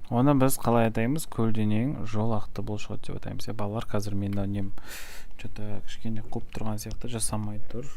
Оны біз қалай атаймыз? Көлденең жолақты бұлшық деп атаймыз. Балалар, қазір мен нем что-то кішкене қуып тұрған сияқты жасамай тұр.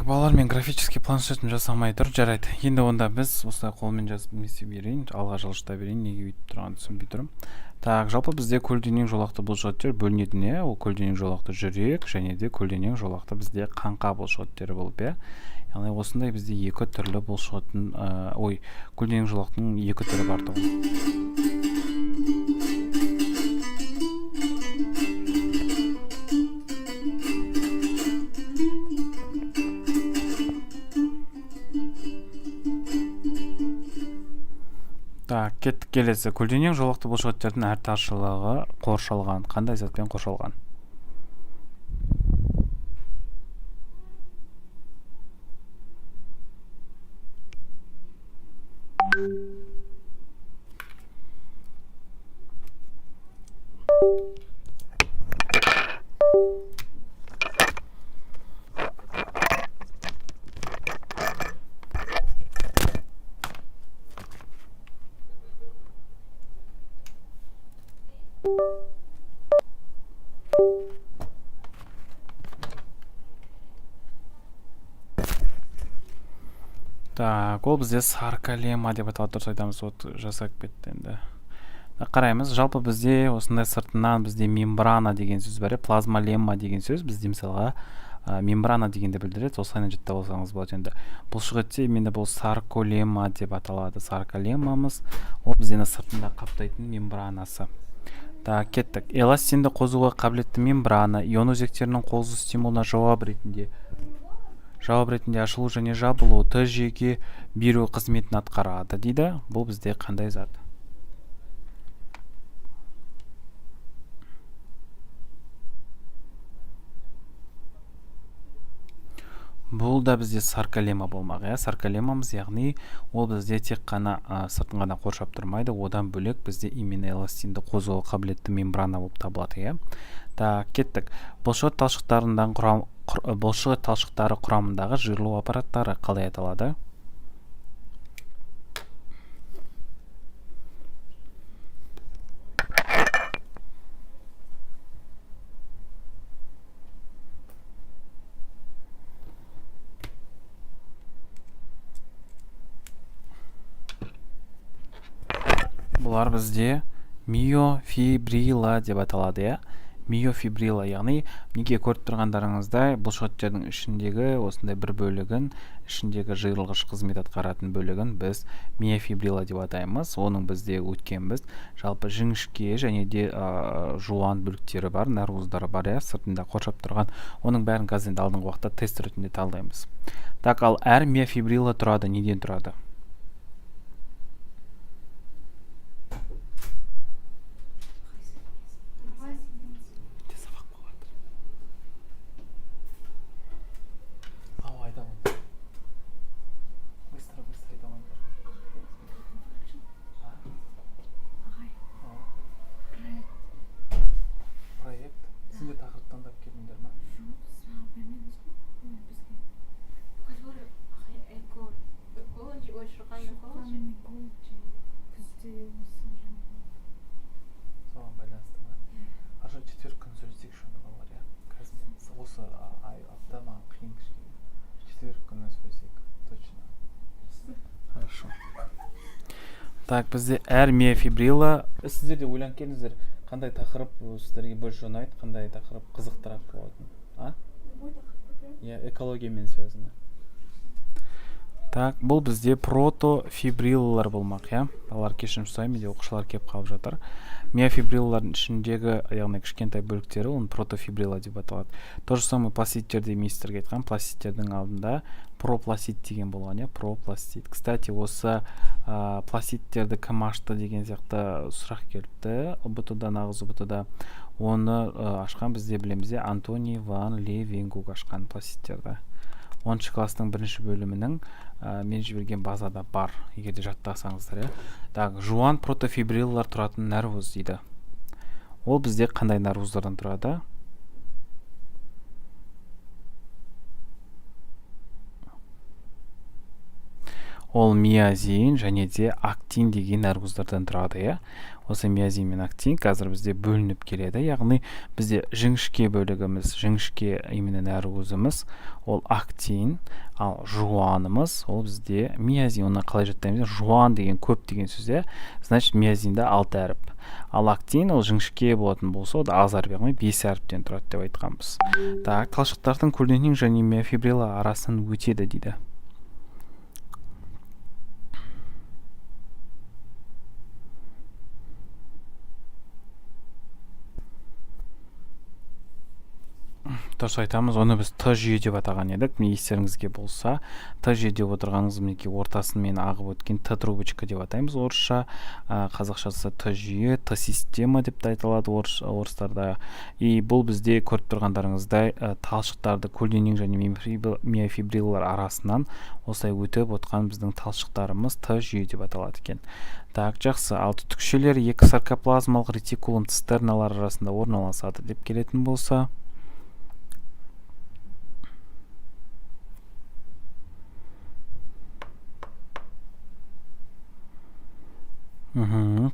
Балалар, мен графический планшетім жасамай тұр, жарайды. Енді онда біз осылай қолмен жазып несе берейін, алға жылжыта берейін, неге өйтіп тұрғанын түсінбей тұрмын. Так, жалпы бізде көлденең жолақты бұлшық бөлінеді не? Ол көлденең жолақты жүрек және де көлденең жолақты бізде қаңқа бұлшық болып, яғни осындай бізде екі түрлі бұлшықтың, көлденең жолақтың екі түрі бар тұғын. Так, кеттік, келесі. Көлденең жолақты бұлшықеттердің әр таршылығы қоршалған. Қандай затпен қоршалған? Так, ол бізде сарколема деп аталады, дұрыс айтамыз, жасап кетті енді. Қараймыз, жалпы бізде осындай сыртынан бізде мембрана деген сөз бар, плазмолемма деген сөз бізде мысалға мембрана дегенді білдіреді, осылайынан жаттап алсаңыз болады. Енді бұлшықетте менде бұл сарколема деп аталады. Сарколемамыз ол біздені сыртында қаптайтын мембранасы. Так, кеттік. Эластинді қозуға қабілетті мембрана ион өзектерінің қозу стимулына жауап ретінде ашылу және жабылу Т жүйеге беру қызметін атқарады дейді. Бұл бізде қандай зат? Бұл да бізде сарколема болмақ. Сарколемамыз, яғни ол бізде тек қана сыртын ғана қоршап тұрмайды, одан бөлек бізде именно эластинді қозуға қабілетті мембрана болып табылады. Так, кеттік. Бұлшықет талшықтары құрамындағы жиырылу аппараттары қалай аталады? Бұлар бізде миофибрила деп аталады, миофибрила, яғни неге көріп тұрғандарыңыздай бұлшықеттердің ішіндегі осындай бір бөлігін, ішіндегі жиырылғыш қызмет атқаратын бөлігін біз миофибрила деп атаймыз. Оның бізде өткенбіз жалпы жіңішке және де жуан бөліктері бар, наркоздары бар, сыртында қоршап тұрған. Оның бәрін қазір алдыңғы уақытта тест ретінде талдаймыз. Так, ал әр миофибрила тұрады, неден тұрады? Так, бізде әр миофибрила, сіздер де ойланып келіңіздер, қандай тақырып сіздерге больше ұнайды, қандай тақырып қызықтырақ болатын. Иә, экологиямен связано. Так, бұл бізде протофибриллалар болмақ, иә. Балалар кешірім сұраймын, менде оқушылар келіп қалып жатыр. Миофибриллалардың ішіндегі, яғни кішкентай бөліктері, оны протофибрилла деп аталады. То же самое пластидтерде мистерге айтқан, пластидтердің алдында пропластид деген болған, иә, пропластид. Кстати, осы пластидтерді кім ашты деген сияқты сұрақ келіпті. ұбт-да, нағыз ұбт-да. Оны ашқан бізде білеміз, Антони ван Левенгук ашқан пластидтерді. 10 класстың бірінші бөлімінің мен жіберген базада бар, егерде жаттасаңыздар, иә. Так, жуан протофибриллалар тұратын нәрвуз дейді. Ол бізде қандай нәрвуздардан тұрады? Ол миозин және де актин деген нәрвуздардан тұрады, иә. Осы миозин мен актин қазір бізде бөлініп келеді, яғни бізде жіңішке бөлігіміз, жіңішке именно нәрвузымыз, ол актин, ал жуанымыз, ол бізде миозин. Оны қалай жаттаймыз? Жуан деген көп деген сөз, значит миозинда 6 әріп. Ал актин ол жіңішке болатын болса, ол аз әріп, яғни 5 әріптен тұрады деп айтқанбыз. Так, талшықтардың көлденең және миофибрилла арасынан өтеді дейді. Дұрыс айтамыз, оны біз Т жүйе деп атаған едік. Міне естеріңізге болса, Т жүйе деп отырғаныңыз мінекей ортасымен ағып өткен Т трубочка деп атаймыз орысша. Қазақшасы Т жүйе, Т система деп те айтылады орыстарда. И бұл бізде көріп тұрғандарыңыздай талшықтарды көлденең және миофибриллалар арасынан осылай өтіп отқан біздің талшықтарымыз Т жүйе деп аталады екен. Так, жақсы. Ал түтікшелер екі саркоплазмалық ретикулум цистерналар арасында орналасады деп келетін болса,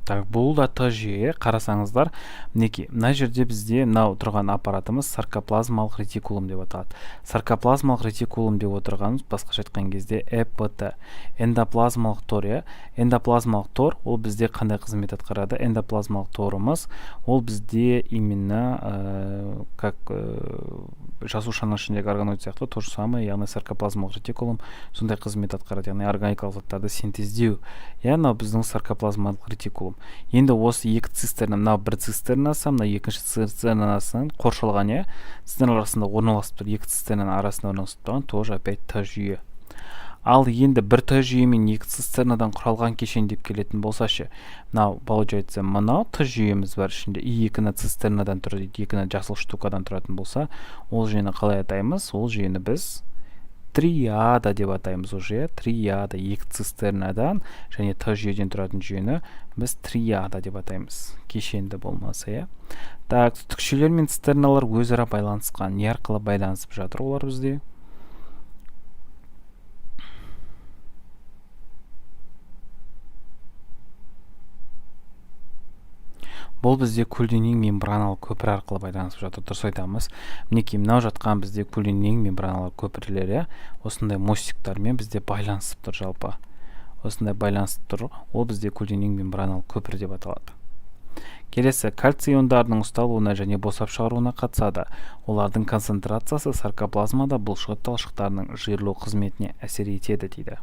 Так, бұл да Т жүйе. Қарасаңыздар, мінекей, мына жерде бізде мынау тұрған аппаратымыз саркоплазмалық ретикулум деп аталады. Саркоплазмалық ретикулум деп отырғанымыз басқаша айтқан кезде ЭПТ. Эндоплазмалық тор, иә. Эндоплазмалық тор ол бізде қандай қызмет атқарады? Эндоплазмалық торымыз ол бізде именно как жасушаның ішіндегі органоид сияқты, то же самое, яғни саркоплазмалық ретикулум сондай қызмет атқарады, яғни органикалық заттарды синтездеу. Яғни біздің саркоплазмалық ретикулум. Енді осы екі цистерна, мынау бір цистернасы, мынау екінші цистернасынан қоршалған, иә. Цистерналар арасында орналасып тұр, екі цистернаның арасында орналасып тұрған, тоже опять Т жүйе. Ал енді бір Т жүйе мен екі цистернадан құралған кешен деп келетін болса ше, мынау получается мынау Т жүйеміз бар ішінде, и екіні цистернадан тұрады, екіні жасыл штукадан тұратын болса, ол жүйені қалай атаймыз? Ол жүйені біз триада деп атаймыз уже. Триада, екі цистернадан және Т жүйеден тұратын жүйені біз триада деп атаймыз, кешенді болмаса, иә. Так, түтікшелер мен цистерналар өзара байланысқан, не арқылы байланысып жатыр олар бізде? Бұл бізде көлденең мембраналы көпір арқылы байланысып жатыр, дұрыс айтамыз. Мінекей, мынау жатқан бізде көлденең мембраналы көпірлері осындай мостиктармен бізде байланысып тұр жалпы. Осындай байланысып тұр, ол бізде көлденең мембраналы көпір деп аталады. Келесі, кальций иондарының ұсталуына және босап шығаруына қатысады. Олардың концентрациясы саркоплазмада бұлшық талшықтарының жиырылу қызметіне әсер етеді дейді.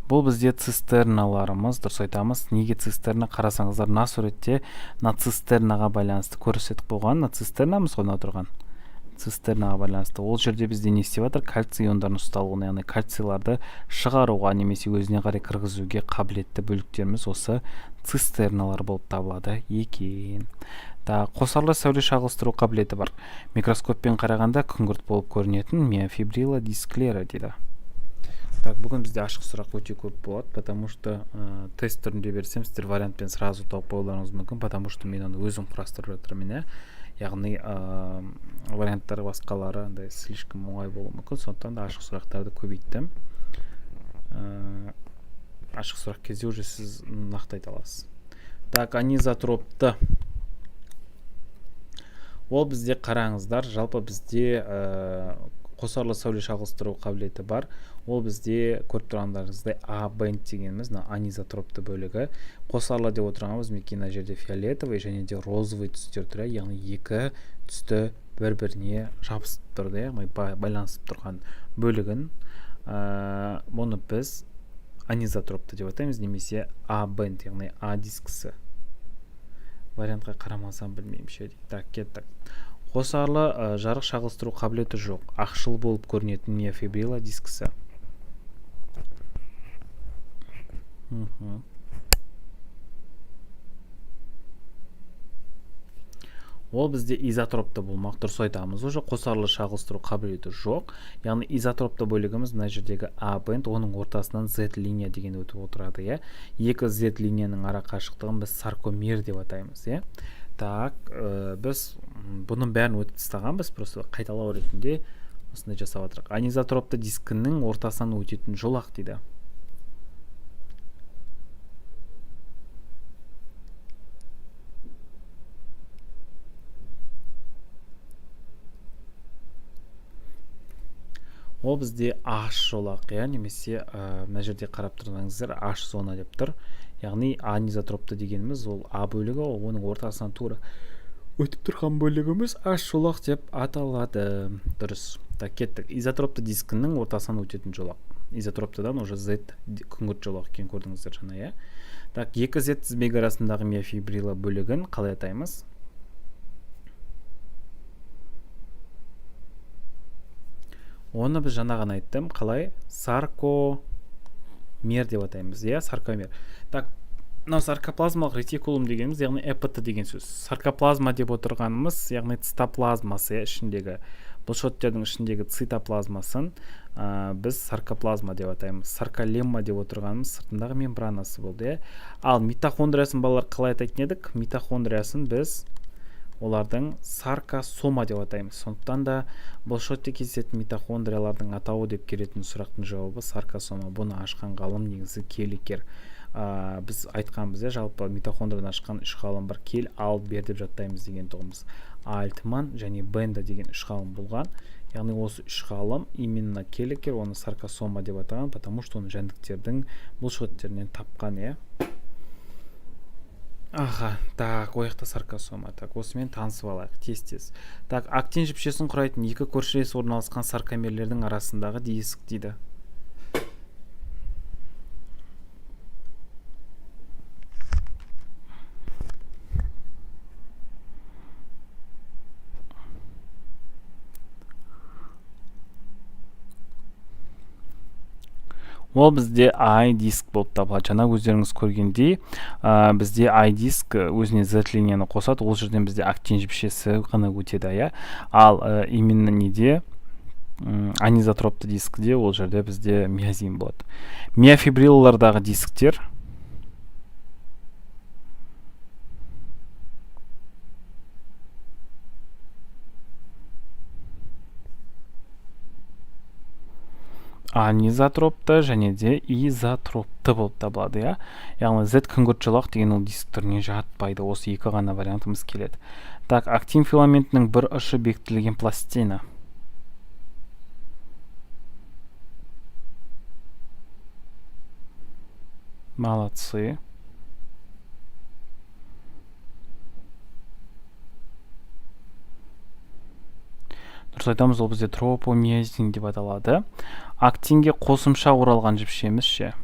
Бұл бізде цистерналарымыз, дұрыс айтамыз. Неге цистерна? Қарасаңыздар, мына суретте мына цистернаға байланысты көрсетіп болған. Мына цистернамыз ғой отырған. Цистернаға байланысты. Ол жерде бізде не істеп жатыр? Кальций иондарын ұсталуына, яғни кальцийларды шығаруға немесе өзіне қарай кіргізуге қабілетті бөліктеріміз осы цистерналар болып табылады екен. Қосарлы сәуле шағылыстыру қабілеті бар. Микроскоппен қарағанда күңгірт болып көрінетін миофибрилла дисклера дейді. Так, бүгін бізде ашық сұрақ өте көп болады, потому что тест түрінде берсем, сіздер вариантпен сразу тауып қоюларыңыз мүмкін, потому что мен оны өзім құрастырып жатырмын, яғни варианттары басқалары андай слишком оңай болуы мүмкін, сондықтан да ашық сұрақтарды көбейттім. Ашық сұрақ кезде уже сіз нақты айта аласыз. Так, анизотропты. Ол бізде қараңыздар, жалпы бізде қосарлы сәуле шағылыстыру қабілеті бар. Ол бізде көріп тұрғандарыңыздай А бенд дегеніміз анизотропты бөлігі. Қосарлы деп отырғанымыз мына жерде фиолетовый және де розовый түстер тұр, яғни екі түсті бір-біріне жабысып тұрды, яғни байланысып тұрған бөлігін. Мұны біз анизотропты деп атаймыз, немесе А бенд, яғни А дискісі. Вариантқа қарамасам білмеймін ше. Так, кеттік. Қосарлы жарық шағылыстыру қабілеті жоқ. Ақшыл болып көрінетін миофибрила дискісі. Ол бізде изотропты болмақ, дұрыс айтамыз. Уже қосарлы шағылыстыру қабілеті жоқ. Яғни изотропты бөлігіміз мына жердегі А бенд, оның ортасынан Z линия деген өтіп отырады, иә. Екі Z линияның ара қашықтығын біз саркомер деп атаймыз, иә. Так, біз бұның бәрін өтіп тастағанбыз, просто қайталау ретінде осындай жасап отырмыз. Анизотропты дискінің ортасынан өтетін жолақ дейді. Ол бізде H жолақ, немесе мына жерде қарап тұрсаңыздар H зона деп тұр. Яғни анизотропты дегеніміз ол А бөлігі, оның ортасынан тура өтіп тұрған бөлігіміз H жолақ деп аталады. Дұрыс. Так, кеттік. Изотропты дискінің ортасынан өтетін жолақ. Изотроптыдан уже Z күңгірт жолақ екен көрдіңіздер жаңа, иә. Так, екі Z тізбегі арасындағы миофибрила бөлігін қалай атаймыз? Оны біз жаңа ғана айттым, қалай? Саркомер деп атаймыз, иә, саркомер. Так, мынау саркоплазмалық ретикулум дегеніміз, яғни ЭПТ деген сөз. Саркоплазма деп отырғанымыз, яғни цитоплазмасы, ішіндегі бұлшықеттердің ішіндегі цитоплазмасын біз саркоплазма деп атаймыз. Сарколемма деп отырғанымыз сыртындағы мембранасы болды, иә. Ал митохондриясын балалар қалай атайтын едік? Митохондриясын біз олардың саркосома деп атаймыз. Сондықтан да бұлшықетте кездесетін митохондриялардың атауы деп келетін сұрақтың жауабы саркосома. Бұны ашқан ғалым негізі Келликер. Біз айтқанбыз, жалпы митохондрияны ашқан үш ғалым бар. Келл, Ал, Бер деп жаттаймыз деген тұғымыз. Альтман және Бенда деген үш ғалым болған. Яғни осы үш ғалым, именно Келликер оны саркосома деп атаған, потому что оны жәндіктердің бұлшықеттерінен тапқан, иә. Аха, так, ояқта саркосома. Так, осымен танысып алайық, тез-тез. Так, актин жіпшесін құрайтын екі көршілес орналасқан саркомерлердің арасындағы диск дейді. Ол бізде I-диск болып табылады. Жаңа өздеріңіз көргендей, бізде I-диск өзіне Z линияны қосады, ол жерден бізде актин жіпшесі ғана өтеді, иә. Ал именно неде, анизотропты дискіде, ол жерде бізде миозин болады. Миофибрилалардағы дисктер анизотропты және де изотропты болып табылады, иә. Яғни Z күңгірт жолақ деген ол диск түріне жатпайды. Осы екі ғана вариантымыз келеді. Так, актин филаментінің бір ұшы бекітілген пластина. Молодцы. Дұрыс айтамыз, ол бізде тропомиозин деп аталады. Актинге қосымша оралған жіпшеміз ше.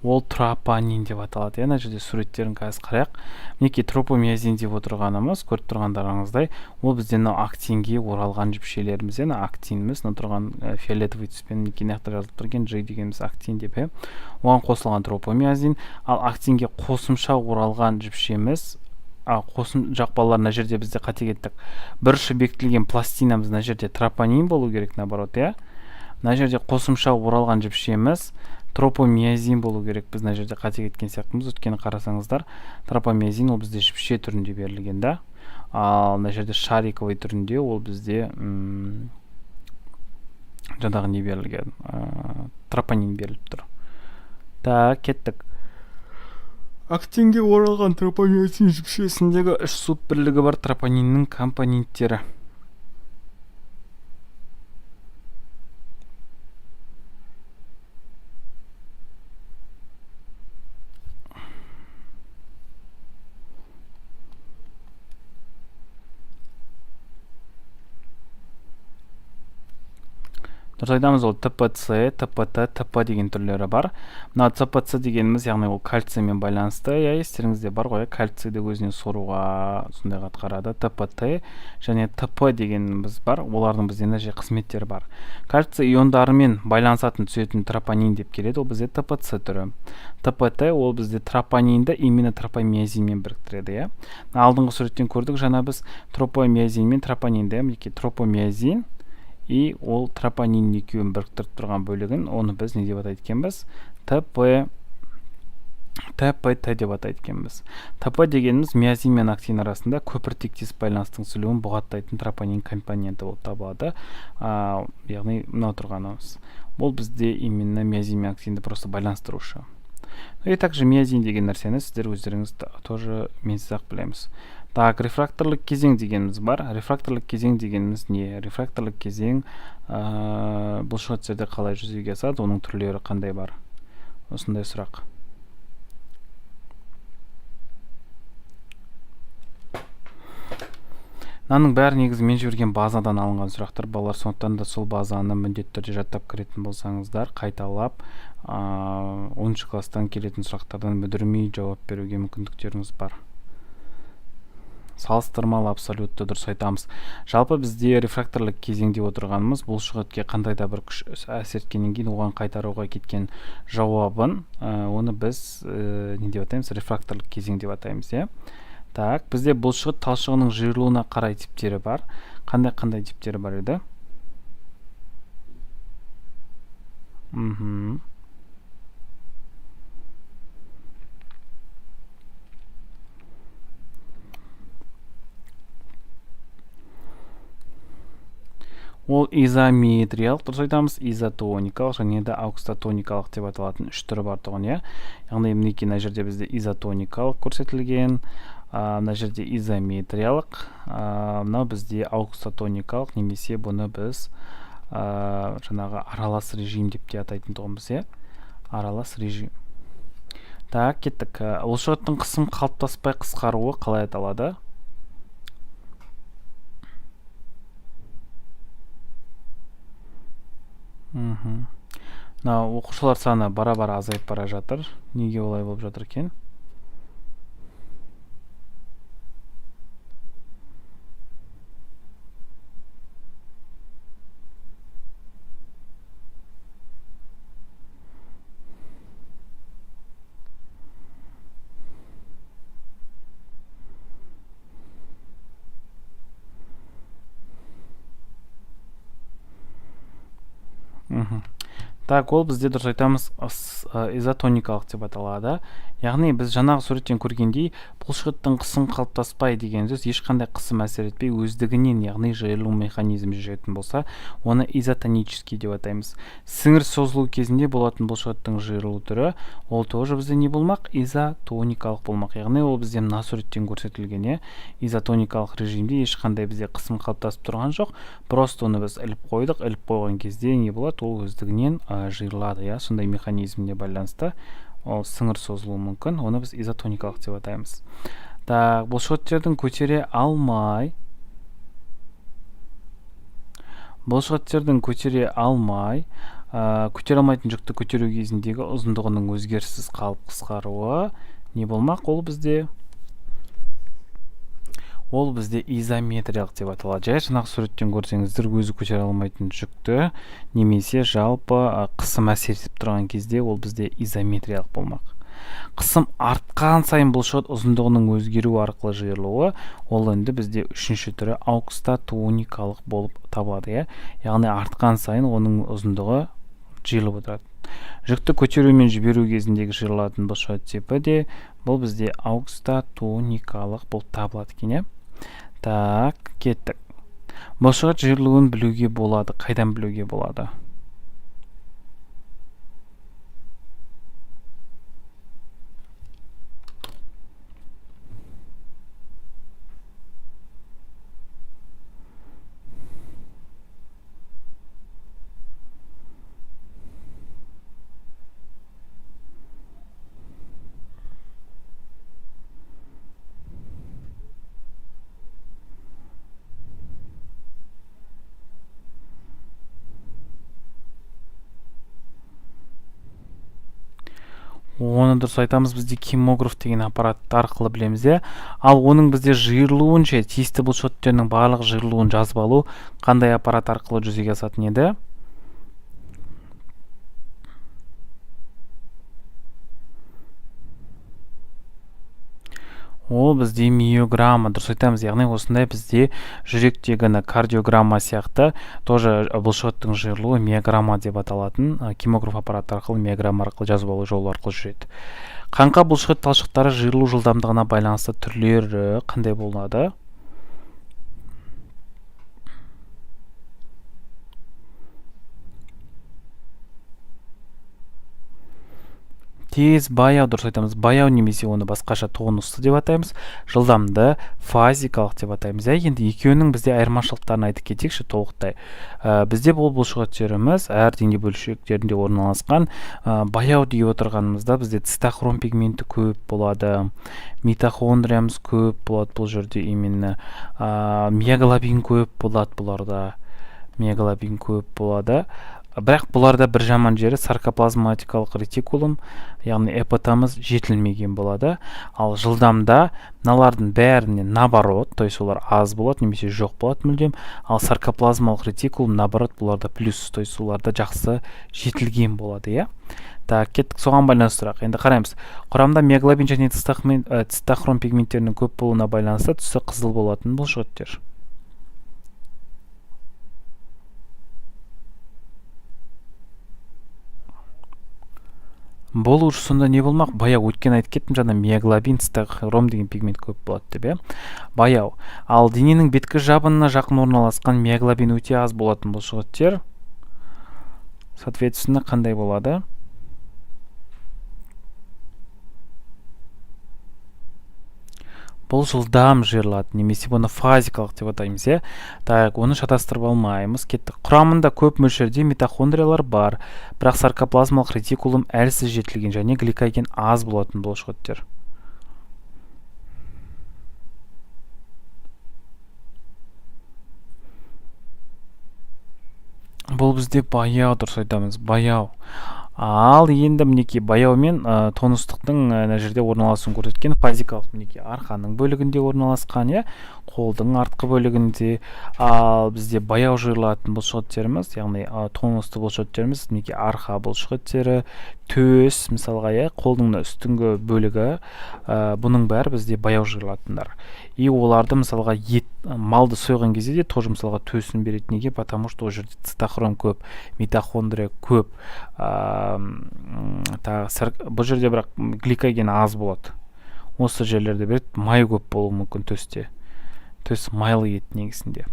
Ол тропонин деп аталады. Ана жерде суреттерін қазір қарайық. Мінекей тропомиозин деп отырғанымыз, көріп тұрғандарыңыздай, ол бізден актинге оралған жіпшелеріміз, актиніміз, тұрған фиолетовый түспен мекенияқта жазылып тұрген G дегеніміз актин деп, оған қосылған тропомиозин. Ал актинге қосымша оралған жіпшеміз, жақ балалар мына жерде бізде қате кеттік. Бір ұшы бекітілген пластинамыз мына жерде тропонин болу керек, наоборот, иә. Мына жерде қосымша оралған жіпшеміз тропомиозин болу керек. Біз мына жерде қате кеткен сияқтымыз. Өткені қарасаңыздар, тропомиозин ол бізде жіпше түрінде берілген, да. ал мына жерде шариковый түрінде ол бізде жаңағы не берілген, тропонин беріліп тұр. Так, кеттік. Актинге оралған тропонин жіпшесіндегі 3 суббірлігі бар тропониннің компоненттері. Дұрыс айтамыз, ол ТПЦ, ТПТ, ТП деген түрлері бар. Мына ТПЦ дегеніміз, яғни ол кальциймен байланысты. Естеріңізде бар ғой, кальцийді өзінен соруға сондай атқарады. ТПТ және ТП дегеніміз бар. Олардың бізде неше қызметтері бар. Кальций иондарымен байланысатын түсетін тропонин деп келеді. Ол бізде ТПЦ түрі. ТПТ ол бізде тропонинді именно тропомиозинмен біріктіреді. Алдыңғы суреттен көрдік, жаңа біз тропомиозин мен тропонинді, тропомиозин и ол тропонин екеуін біріктіріп тұрған бөлігін, оны біз не деп атайды екенбіз? ТПТ деп атайды екенбіз. ТП дегеніміз миозин мен актин арасында көпіртектес байланыстың сүлуін бұғаттайтын тропонин компоненті болып табылады. Яғни мынау тұрғанымыз. Ол бізде именно миозин мен актинді просто байланыстырушы. И также миозин деген нәрсені сіздер өздеріңіз тоже менсіз-ақ білеміз. Так, рефракторлық кезең дегеніміз бар. Рефракторлық кезең дегеніміз не? Рефракторлық кезең бұлшықеттерде қалай жүзеге асады, оның түрлері қандай бар? Осындай сұрақ. Мынаның бәрі негізі мен жіберген базадан алынған сұрақтар. Балалар, сондықтан да сол базаны міндетті түрде жаттап кіретін болсаңыздар, қайталап 10 класстан келетін сұрақтардан мүдірмей жауап беруге мүмкіндіктеріңіз бар. Салыстырмалы абсолютті дұрыс айтамыз. Жалпы бізде рефракторлық кезең деп отырғанымыз бұлшықетке қандай да бір күш әсер еткеннен кейін оған қайтаруға кеткен жауабын, оны біз не деп атаймыз? Рефракторлық кезең деп атаймыз, иә. Так, бізде бұлшықет талшығының жиырылуына қарай типтері бар. Қандай типтері бар еді? Ол изометриялық, дұрыс айтамыз, изотоникалық және де ауксотоникалық деп аталатын 3 түрі бар тұғын, иә. Яғни мінекей мына жерде бізде изотоникалық көрсетілген, мына жерде изометриялық, мынау бізде ауксотоникалық, немесе бұны біз жаңағы аралас режим деп те атайтын тұғымыз, иә. Аралас режим. Так, кеттік. Бұлшықеттің қысым қалыптаспай қысқаруы қалай аталады? Оқушылар саны бара-бара азайып бара жатыр. Неге олай болып жатыр екен? Так, ол бізде дұрыс айтамыз, изотоникалық деп аталады. Яғни біз жаңағы суреттен көргендей, бұлшықеттің қысым қалыптаспай деген сөз ешқандай қысым әсер етпей өздігінен, яғни жайылу механизмі жүретін болса, оны изотонический деп атаймыз. Сіңір созылу кезінде болатын бұлшықеттің жиырылу түрі, ол тоже бізде не болмақ? Изотоникалық болмақ. Яғни ол бізде мына суреттен көрсетілген, изотоникалық режимде ешқандай бізде қысым қалыптасып тұрған жоқ. Просто оны біз іліп қойдық, іліп қойған кезде не болады? Ол өздігінен жиырылады, сондай механизміне байланысты. Ол сіңір созылуы мүмкін, оны біз изотоникалық деп атаймыз. Так, бұлшықеттердің көтере алмай көтере алмайтын жүкті көтеру кезіндегі ұзындығының өзгеріссіз қалып қысқаруы не болмақ? Ол бізде изометриялық деп аталады. Жаңағы суреттен көрсеңіздер, өзі көтере алмайтын жүкті немесе жалпы қысым әсер етіп тұрған кезде ол бізде изометриялық болмақ. Қысым артқан сайын бұлшықет ұзындығының өзгеру арқылы жиырылуы, ол енді бізде үшінші түрі ауксотоникалық болып табылады. Яғни артқан сайын оның ұзындығы жиырылып отырады. Жүкті көтеру мен жіберу кезіндегі жиырылатын бұлшықет типі де бұл бізде ауксотоникалық болып табылады екен. Так, кеттік. Бұлшықет жиырылуын білуге болады. Қайдан білуге болады? Оны дұрыс айтамыз, бізде кимограф деген аппарат арқылы білеміз, иә. Ал оның бізде жиырылуын ше, тиісті бұлшықеттерінің барлық жиырылуын жазып алу қандай аппарат арқылы жүзеге асатын еді? Ол бізде миограмма, дұрыс айтамыз, яғни осындай бізде жүректегі кардиограмма сияқты тоже бұлшықеттің жиырылуы миограмма деп аталатын кимограф аппараты арқылы, миограмма арқылы жазып алу жолы арқылы жүреді. Қанқа бұлшықет талшықтары жиырылу жылдамдығына байланысты түрлері қандай болады? Тез, баяу, дұрыс айтамыз. Баяу немесе оны басқаша тонусты деп атаймыз. Жылдамды, фазикалық деп атаймыз. Енді екеуінің бізде айырмашылықтарын айтып кетейікші толықтай. Бізде бұл бұлшықеттеріміз әр дене бөлшектерінде орналасқан. Баяу деп отырғанымызда бізде цитохром пигменті көп болады, митохондриямыз көп болады бұл жерде, именно миоглобин көп болады бұларда. Миоглобин көп болады. Бірақ бұларда бір жаман жері саркоплазматикалық ретикулум, яғни эпатамыз жетілмеген болады. Ал жылдамда мыналардың бәріне наоборот, то есть олар аз болады немесе жоқ болады мүлдем. Ал саркоплазмалық ретикулум наоборот бұларда плюс, то есть оларда жақсы жетілген болады, иә. Так, кеттік, соған байланысты сұрақ. Енді қараймыз. Құрамда миоглобин және цитохром пигменттерінің көп болуына байланысты түсі қызыл болатын бұлшықеттер. Бұл ұрысында не болмақ? Баяу, өткен айтып кеттім жаңа, миоглобин, цитохром деген пигмент көп болады деп, иә. Баяу. Ал дененің беткі жабынына жақын орналасқан миоглобин өте аз болатын бұлшықеттер, соответственно, қандай болады? Бұл жылдам жиырылады, немесе бұны фазикалық деп атаймыз, иә. Так, оны шатастырып алмаймыз. Кеттік. Құрамында көп мөлшерде митохондриялар бар, бірақ саркоплазмалық ретикулум әлсіз жетілген және гликоген аз болатын бұлшықеттер. Бұл бізде баяу, дұрыс айтамыз, баяу. Ал енді мінеки баяу мен тонустықтың жерде орналасуын көрсеткен фазикалық мінеки арқаның бөлігінде орналасқан, иә, қолдың артқы бөлігінде. Ал бізде баяу жиырылатын бұлшықеттеріміз, яғни тонусты бұлшықеттеріміз мінеки арқа бұлшықеттері, төс, мысалға, иә, қолдың үстіңгі бөлігі, бұның бәрі бізде баяу жиырылатындар. И оларды мысалға малды сойған кезде де тоже мысалға төсін береді. Неге? Потому что ол жерде цитохром көп, митохондрия көп. Бұл жерде бірақ гликоген аз болады. Осы жерлерде береді, май көп болуы мүмкін төсте. Төс майлы ет негізінде.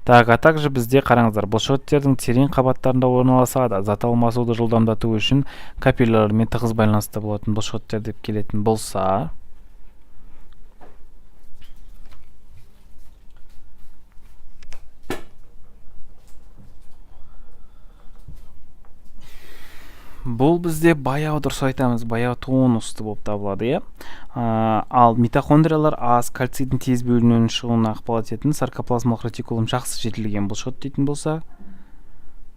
Так, а также бізде қараңыздар, бұлшықеттердің терең қабаттарында орналасады. Зат алмасуды жылдамдату үшін капиллялармен тығыз байланысты болатын бұлшықеттер деп келетін болса, бұл бізде баяу, дұрыс айтамыз, баяу тонусты болып табылады, иә. Ал митохондриялар аз, кальцийдің тез бөлінуінің шығуына ықпал ететін саркоплазмалық ретикулум жақсы жетілген бұлшықет дейтін болса,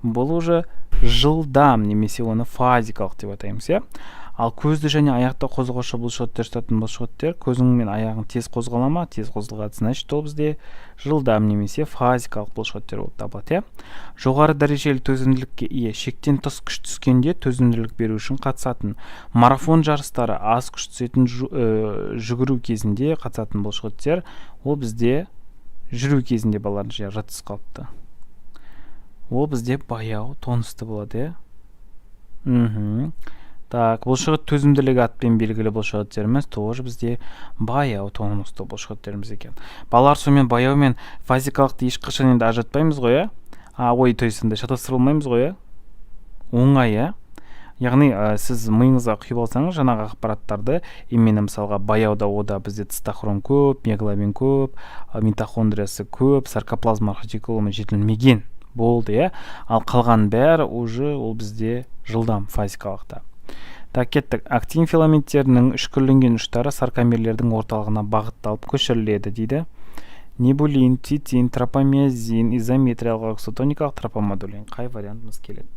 бұл уже жылдам немесе оны фазикалық деп атаймыз, иә. Ал көзді және аяқта қозғаушы бұлшықеттер жататын бұлшықеттер көзің мен аяғың тез қозғала ма? Тез қозғалады, значит, ол бізде жылдам немесе фазикалық бұлшықеттер болып табылады, иә. Жоғары дәрежелі төзімділікке ие, шектен тыс күш түскенде төзімділік беру үшін қатысатын. Марафон жарыстары, аз күш түсетін жүгіру кезінде қатысатын бұлшықеттер, ол бізде жүру кезінде балалардың жер жатыс қалыпты. Ол бізде баяу, тонусты болады, иә. Так, бұлшықет төзімділігі атпен белгілі бұлшықеттеріміз тоже бізде баяу тонусты бұлшықеттеріміз екен. Балалар сонымен баяу мен фазикалықты ешқашан енді ажыратпаймыз ғой, ой, то есть шатастырылмаймыз ғой, оңай, яғни сіз миыңызға құйып алсаңыз жаңағы ақпараттарды, именно мысалға баяуда ода бізде цитохром көп, миоглобин көп, митохондриясы көп, саркоплазмалық ретикулумы жетілмеген болды, ал қалған бәрі уже ол бізде жылдам фазикалықта. Так, кеттік. Актин филаменттерінің үшкірленген ұштары саркомерлердің орталығына бағытталып көшіріледі дейді. Небулин, титин, тропомиазин, изометриялық окситоникалық тропомодулин. Қай вариантымыз келеді?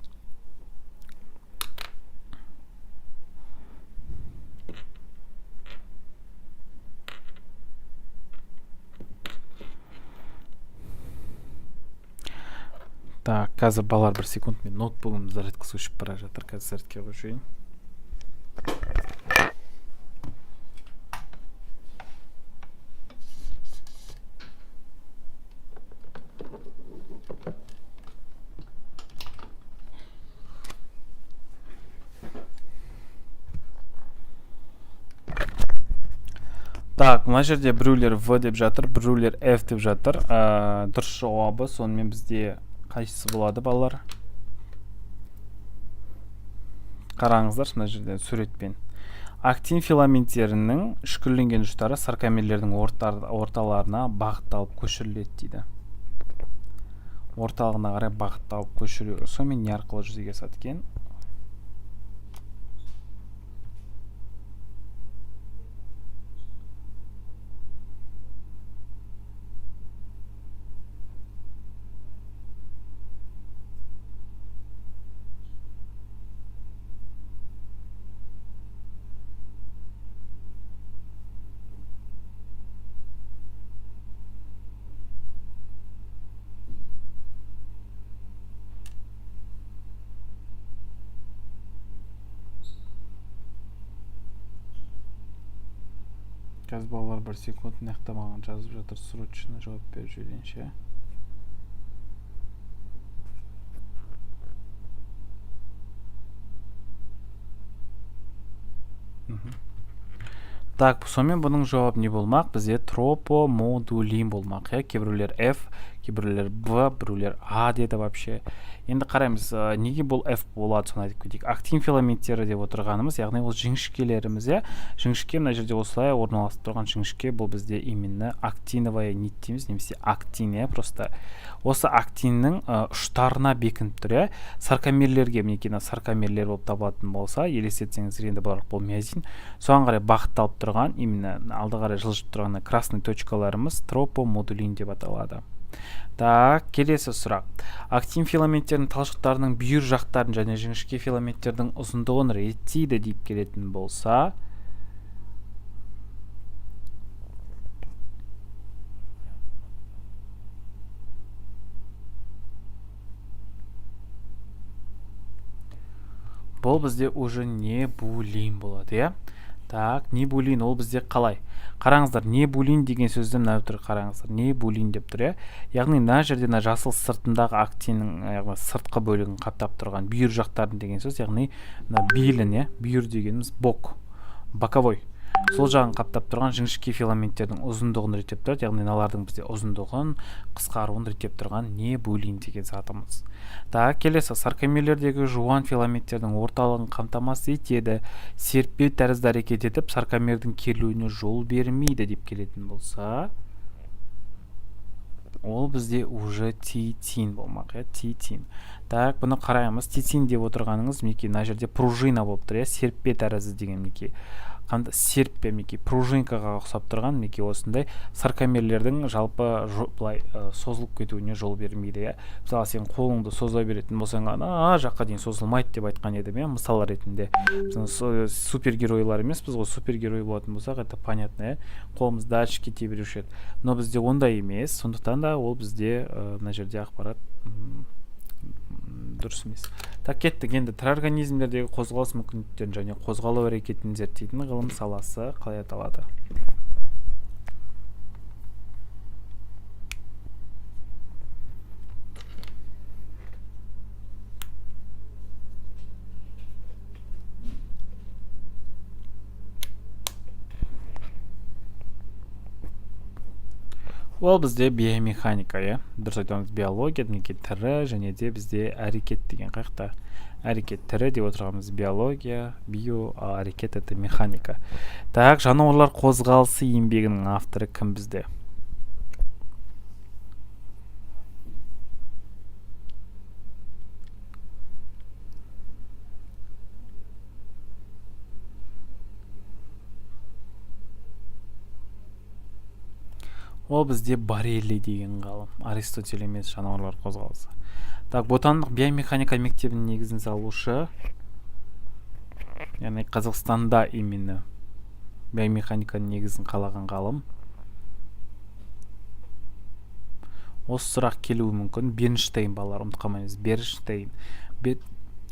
Так, қазір балалар бір секунд, мен ноутбугым зарядкасы өшіп бара жатыр, қазір зарядке қойып. Так, мына жерде біреулер В деп жатыр, біреулер F деп жатыр. Дұрыс жауабы сонымен бізде қайсысы болады, балалар? Қараңыздар, мына жерде суретпен. Актин филаменттерінің үшкірленген ұштары саркомерлердің орталарына бағытталып көшіріледі дейді. Орталығына қарай бағытталып көшіру. Сонымен не арқылы жүзеге асады екен? Қазір балалар бір секунд нақтамаған жазып жатыр, срочно жауап беріп жіберейінші. Так, сонымен бұның жауап не болмақ? Бізде тропомодулин болмақ. Кейбіреулер F, кейбіреулер B, біреулер A деді вообще. Енді қараймыз, неге бұл F болады, соны айтып кетейік. Актин филаменттері деп отырғанымыз, яғни ол жіңішкелеріміз, жіңішке мына жерде осылай орналасып тұрған жіңішке, бұл бізде именно актиновая нит дейміз, немесе актин, просто осы актиннің ұштарына бекініп тұр, саркомерлерге, мінекей саркомерлер болып табылатын болса, елестетсеңіздер, енді барлық бұл миозин, соған қарай бағытталып тұрған, именно алды қарай жылжып тұрған красный точкаларымыз тропомодулин деп аталады. Так, келесі сұрақ. Актин филаменттердің талшықтарының бүйір жақтарын және жіңішке филаменттердің ұзындығын реттейді deyip келетін болса, бұл бізде уже небулин болады, Так, небулин ол бізде қалай? Қараңыздар, небулин деген сөзді мына тұр, қараңыздар, небулин деп тұр, яғни мына жерде жасыл сыртындағы актиннің сыртқы бөлігін қаптап тұрған бүйір жақтарын деген сөз, яғни белін, бүйір дегеніміз бок, боковой. Сол жағын қаптап тұрған жіңішке филаменттердің ұзындығын реттеп тұрады, яғни мыналардың бізде ұзындығын, қысқаруын реттеп тұрған небулин деген затымыз. Так, келесі саркомерлердегі жуан филаменттердің орталығын қамтамасыз етеді, серпе тәрізді әрекет етіп, саркомердің керілуіне жол бермейді деп келетін болса, ол бізде уже титин болмақ, титин. Так, бұны қараймыз, титин деп отырғаныңыз, мінекей мына жерде пружина болып тұр, серпе тәрізді деген мінекей. Серпе мінекей пружинкаға ұқсап тұрған мінекей осындай саркомерлердің жалпы былай созылып кетуіне жол бермейді. Мысалы, сен қолыңды соза беретін болсаң, жаққа дейін созылмайды деп айтқан едім, мысал ретінде. Супергеройлар емес, біз ғой супергерой болатын болсақ, это понятно, қолымыз дальше кете беруші еді. Но бізде ондай емес, сондықтан да ол бізде мына жерде ақпарат дұрыс емес. Так, кеттік. Енді тірі организмдердегі қозғалыс мүмкіндіктерін және қозғалу әрекетін зерттейтін ғылым саласы қалай аталады? Ол бізде биомеханика, дұрыс айтамыз, биология мінекей тірі, және де бізде әрекет деген қаяқта. Әрекет тірі деп отырғанымыз биология, био, әрекет это механика. Так, жануарлар қозғалысы еңбегінің авторы кім бізде? Ол бізде Барелли деген ғалым. Аристотель емес, жануарлар қозғалысы. Так, ботандық биомеханика мектебінің негізін салушы, яғни Қазақстанда именно биомеханиканың негізін қалаған ғалым. Осы сұрақ келуі мүмкін. Бернштейн, балалар, ұмытқамаймыз. Бернштейн.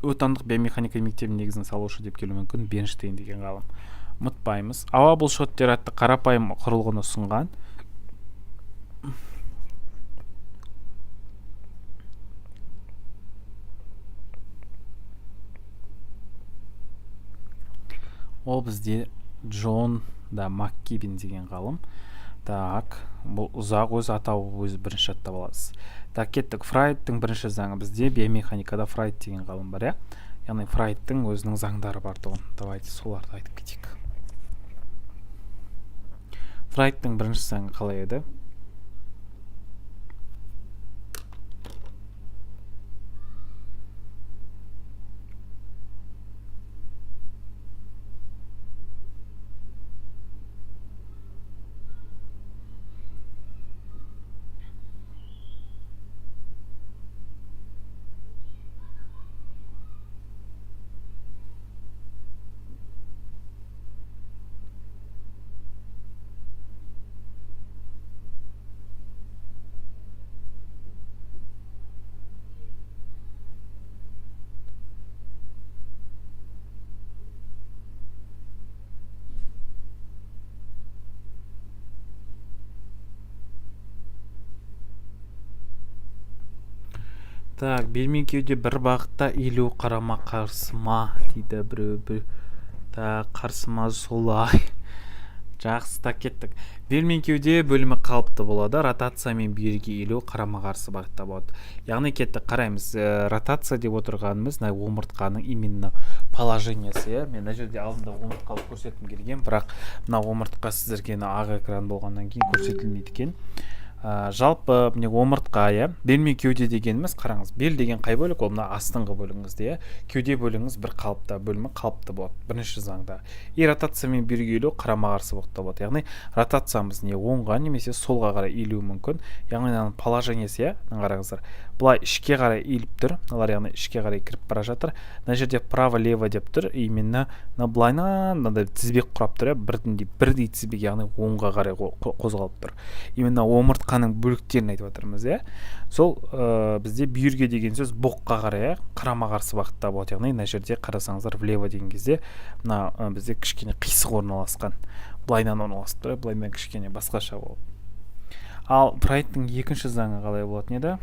Отандық биомеханика мектебінің негізін салушы деп келуі мүмкін. Бернштейн деген ғалым. Ұмытпаймыз. Ауа бұлшықтар атты қарапайым құрылғыны ұсынған. Ол бізде Джон Маккибен деген ғалым. Так, бұл ұзақ, өз атауы өз бірінші аттап аласыз. Так, кеттік. Фрайдтың бірінші заңы бізде биомеханикада Фрайд деген ғалым бар, яғни Фрайдтың өзінің заңдары бар тұғын. Давайте соларды айтып кетейік. Фрайдтың бірінші заңы қалай еді? Так, белмен кеуде бір бағытта иілу қарама қарсыма дейді біреу. Так, қарсыма солай. Жақсы, так, кеттік. Белмен кеуде бөлімі қалыпты болады, ротация мен бүйірге иілу қарама қарсы бағытта болады. Яғни кеттік, қараймыз. Ротация деп отырғанымыз омыртқаның именно положениясы. Мен мына жерде алдында омыртқалы көрсеткім келген, бірақ мына омыртқа сіздерге ақ экран болғаннан кейін көрсетілмейді екен. Жалпы міне омыртқа, бел мен кеуде дегеніміз, қараңыз, бел деген қай бөлік? Ол мына астыңғы бөлігіңізде, кеуде бөлігіңіз бір қалыпта, бөлімі қалыпты болады, бірінші заңда. Ротация мен бүйірге иілу қарама қарсы бағытта болады. Яғни ротациямыз не оңға немесе солға қарай иілуі мүмкін. Яғни мынаның положениясы, қараңыздар, былай ішке қарай иіліп тұр, мыналар яғни ішке қарай кіріп бара жатыр. Мына жерде право-лево деп тұр, именно былайынан мынандай тізбек құрап тұр, бірдей тізбек, яғни оңға қарай қозғалып тұр. Именно омыртқаның бөліктерін айтып отырмыз, сол бізде бүйірге деген сөз боққа қарай, қарама қарсы бағытта болады. Яғни мына жерде қарасаңыздар, влево деген кезде мына бізде кішкене қисық орналасқан, былайынан орналасып тұр, былайынан кішкене басқаша болып. Ал Фрайдтың екінші заңы қалай болатын еді?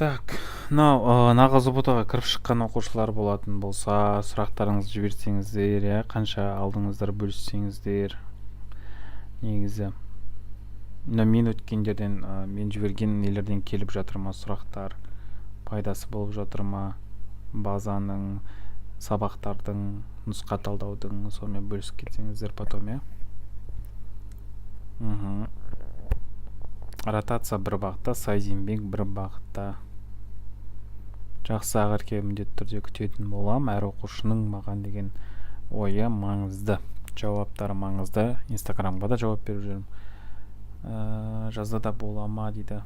Так, нағыз ұбытаға кіріп шыққан оқушылар болатын болса, сұрақтарыңызды жіберсеңіздер, қанша алдыңыздар бөліссеңіздер. Негізі мен өткендерден, мен жіберген нелерден келіп жатыр ма сұрақтар, пайдасы болып жатыр ма, базаның, сабақтардың, нұсқа талдаудың, сонымен бөлісіп кетсеңіздер потом, Ротация бір бағытта, сайз-еңбек бір бағытта. Жақсы, ағырке міндетті түрде күтетін болам. Әр оқушының маған деген ойы маңызды, жауаптары маңызды. Инстаграмға да жауап беріп жүрмін. Жазда бола ма дейді.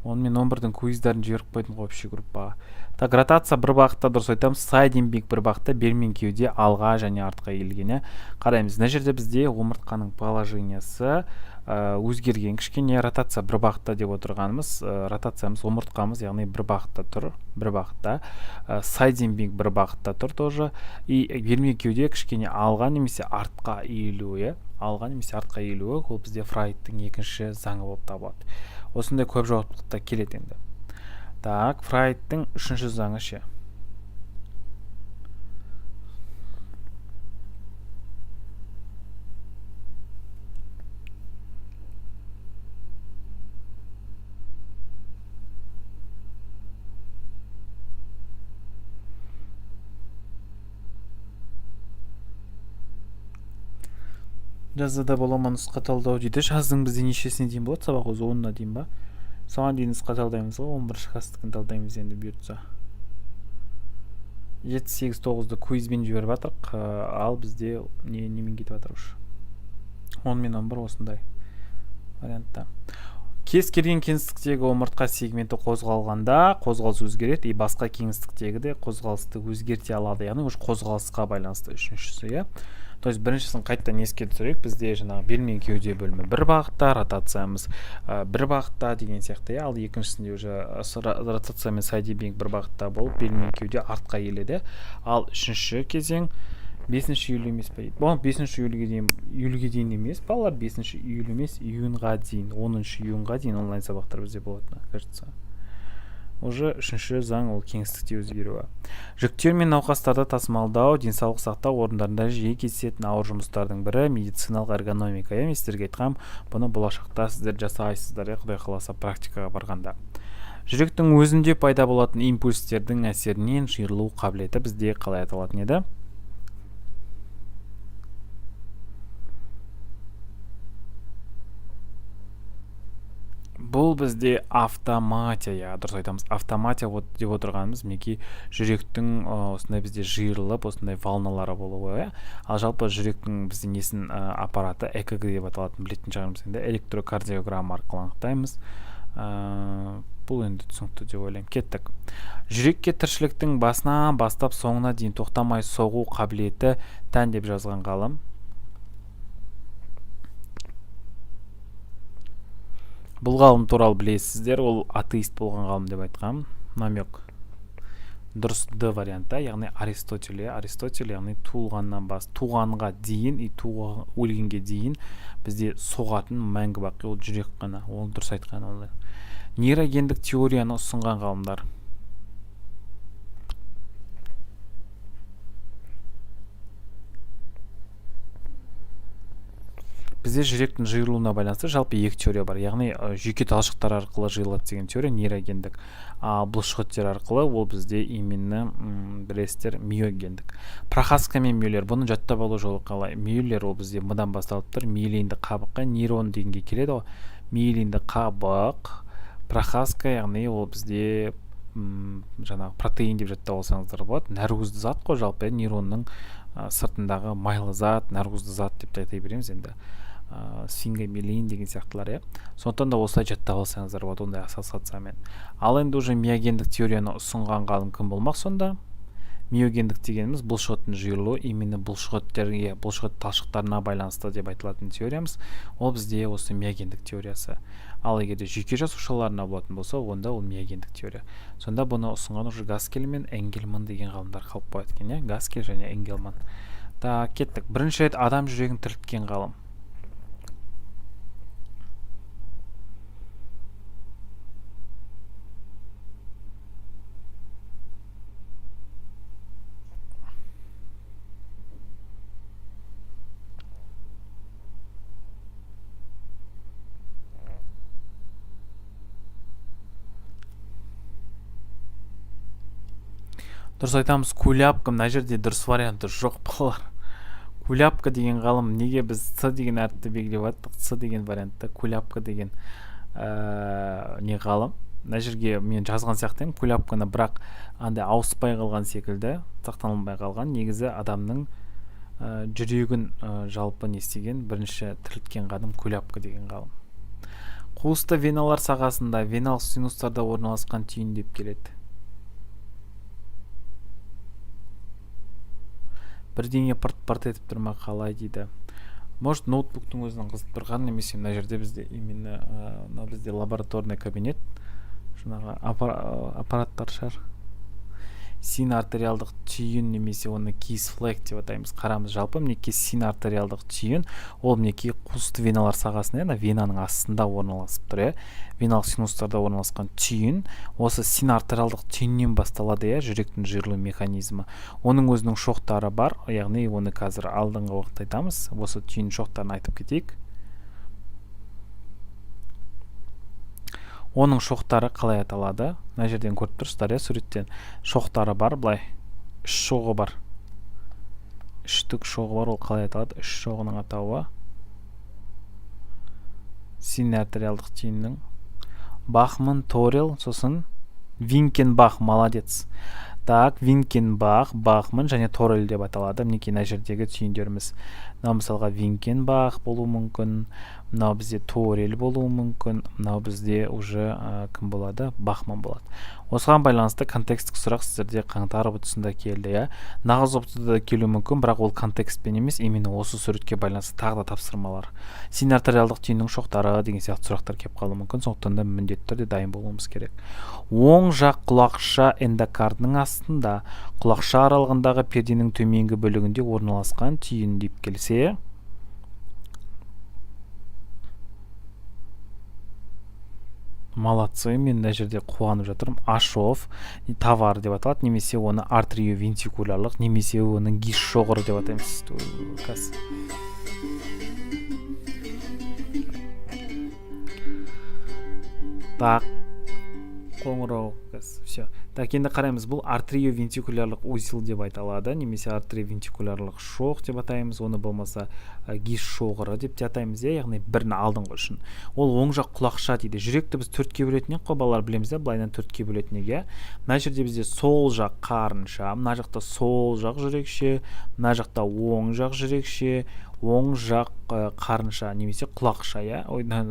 Онымен 11-дің квиздерін жіберіп қойдым общий группаға. Так, ротация бір бағытта, дұрыс айтамыз, сайд-еңбек бір бағытта, бел мен кеуде алға және артқа иілгені. Қараймыз, мына жерде бізде омыртқаның положениясы өзгерген кішкене ротация бір бағытта деп отырғанымыз ротациямыз омыртқамыз яғни бір бағытта тұр, бір бағытта сайдинбинг бір бағытта тұр тоже, и верме кеуде кішкене алға немесе артқа иілуі, алға немесе артқа иілуі ол бізде Фрайдтың екінші заңы болып табылады. Осындай көп жауаптылықта келеді енді. Так, Фрайдтың үшінші заңы ше. Жазда бола нұсқа талдау дейді. Жаздың бізде нешесіне дейін болады? Сабақ өзі 10-на дейін ба? Соған дейін нұсқа талдаймыз ғой, 11-ші класстікін талдаймыз енді бұйыртса. 7-8-9-ды квизбен жіберіп жатырық, ал бізде немен кетіп жатыр уж. 10 мен 11 осындай вариантта. Кез келген кеңістіктегі омыртқа сегменті қозғалғанда қозғалыс өзгереді, и басқа кеңістіктегі де қозғалысты өзгерте алады, яғни уж қозғалысқа байланысты үшіншісі, иә. То есть біріншісін қайттан еске түсірейік, бізде жаңағы белмен кеуде бөлімі бір бағытта, ротациямыз бір бағытта деген сияқты, ал екіншісінде уже ротация мен сайдинбинг бір бағытта болып, белмен кеуде артқа иіледі. Ал үшінші кезең 5-ші июль емес пе? Бұл 5-ші июльге дейін емес, балалар 5-ші июль емес, июньға дейін, 10-ші июньға дейін онлайн сабақтар бізде болады, кажется. Уже үшінші заң ол кеңістікте өзгеруі. Жүктер мен науқастарды тасымалдау, денсаулық сақтау орындарында жиі кездесетін ауыр жұмыстардың бірі медициналық эргономика. Мен сіздерге айтқам, бұны болашақта сіздер жасайсыздар, Құдай қаласа практикаға барғанда. Жүректің өзінде пайда болатын импульстердің әсерінен жиырылу қабілеті бізде қалай аталатын еді? Бұл бізде автоматия, дұрыс айтамыз. Автоматия деп отырғанымыз мінекей жүректің осындай бізде жиырылып, осындай волналары болуы. Ал жалпы жүректің бізде несін аппараты ЭКГ деп аталатын білетін шығармыз енді, электрокардиограмма арқылы анықтаймыз. Бұл енді түсінікті деп ойлаймын. Кеттік. Жүрекке тіршіліктің басынан бастап соңына дейін тоқтамай соғу қабілеті тән деп жазған ғалым. Бұл ғалым туралы білесіздер, ол атеист болған ғалым деп айтқам. Намек. Дұрыс Д вариантта, яғни Аристотель, яғни туғанға дейін, өлгенге дейін бізде соғатын мәңгі бақи ол жүрек қана. Ол дұрыс айтқан ол. Нейрогендік теорияны ұсынған ғалымдар. Бізде жүректің жиырылуына байланысты жалпы екі теория бар, яғни жүйке талшықтар арқылы жиырылады деген теория нейрогендік, бұлшықеттер арқылы ол бізде именно білесіздер миогендік. Прохаска мен Мюллер, бұны жаттап алу жолы қалай? Мюллер ол бізде мыдан басталып тұр, миелинді қабыққа нейрон дегенге келеді ғой. Миелинді қабық, прохаска, яғни ол бізде жаңағы протеин деп жаттап алсаңыздар болады. Нәруызды зат қой жалпы, нейронның сыртындағы майлы зат, нәруызды зат деп айта береміз енді. Сфингомиелин деген сияқтылар, сондықтан да осылай жаттап алсаңыздар болады, ондай ассоциациямен. Ал енді уже миогендік теорияны ұсынған ғалым кім болмақ сонда? Миогендік дегеніміз бұлшықеттің жиырылуы, именно бұлшықеттерге, бұлшықет талшықтарына байланысты деп айтылатын теориямыз, ол бізде осы миогендік теориясы. Ал егер де жүйке жасушаларына болатын болса, онда ол миогендік теория. Сонда бұны ұсынған уже Гаскель мен Энгельман деген ғалымдар қалып қояды екен, Гаскель және Энгельман. Так, кеттік. Бірінші рет адам жүрегін тірілткен ғалым. Дұрыс айтамыз, Куляпка, мына жерде дұрыс варианты жоқ балалар. Куляпка деген ғалым, неге біз С деген әріпті белгілеп аттық? С деген вариантта Куляпка деген не ғалым. Мына жерге мен жазған сияқтаймын, Куляпканы, бірақ андай ауыспай қалған секілді, сақталынбай қалған. Негізі адамның жүрегін жалпы не істеген бірінші тірілткен ғалым Куляпка деген ғалым. Қуысты веналар сағасында веналық синустарда орналасқан түйін деп келеді. Бірдеңе пырт-пырт етіп тұрма қалай дейді. может ноутбуктың өзінің қызып тұрған, немесе мына жерде бізде именно мына бізде лабораторный кабинет жаңағы аппараттар шығар. Син артериалдық түйін немесе оны кейс флэг деп атаймыз. Қарамыз, жалпы мінекей син артериалдық түйін, ол мінекей қуысты веналар сағасында, венаның астында орналасып тұр, веналық синустарда орналасқан түйін. Осы син артериалдық түйіннен басталады, жүректің жиырылу механизмі. Оның өзінің шоқтары бар, яғни оны қазір алдыңғы уақытта айтамыз. Осы түйін шоқтарын айтып кетейік. Оның шоқтары қалай аталады? Мына жерден көріп тұрсыздар, суреттен. Шоқтары бар, былай. 3 шоғы бар. 3-тік шоғы бар, ол қалай аталады? 3 шоғының атауы. Син артериалдық түйіннің. Бахман, Торел, сосын Винкенбах, молодец. Так, Винкенбах, Бахман және Торел деп аталады. Мінекей мына жердегі түйіндеріміз. Мынау мысалға Винкенбах болуы мүмкін, мынау бізде Торел болуы мүмкін, мынау бізде уже кім болады? Бахман болады. Осыған байланысты контекстік сұрақ сіздерде қаңтар тұсында келді, нағыз опытыда да келуі мүмкін, бірақ ол контекстпен емес, именно осы суретке байланысты тағы да тапсырмалар. Син артериалдық түйіннің шоқтары деген сияқты сұрақтар келіп қалуы мүмкін, сондықтан да міндетті түрде дайын болуымыз керек. Оң жақ құлақша эндокардының астында, құлақша аралығындағы перденің төменгі бөлігінде орналасқан түйін деп келсе, молодцы, мен мына жерде қуанып жатырмын. Ашов тавар деп аталады, немесе оны артриовентикулярлық, немесе оның гиш шоғыры деп атаймыз. Так, қоңырау, все. Так, енді қараймыз, бұл артриовентикулярлық узел деп айталады, немесе артриовентикулярлық шоқ деп атаймыз, оны болмаса гиш шоғыры деп те атаймыз, яғни бірін алдыңғы үшін. Ол оң жақ құлақша дейді. Жүректі біз төртке бөлетін қой, балалар білеміз, былайдан төртке бөлетін неге. Мына жерде бізде сол жақ қарынша, мына жақта сол жақ жүрекше, мына жақта оң жақ жүрекше, оң жақ қарынша немесе құлақша,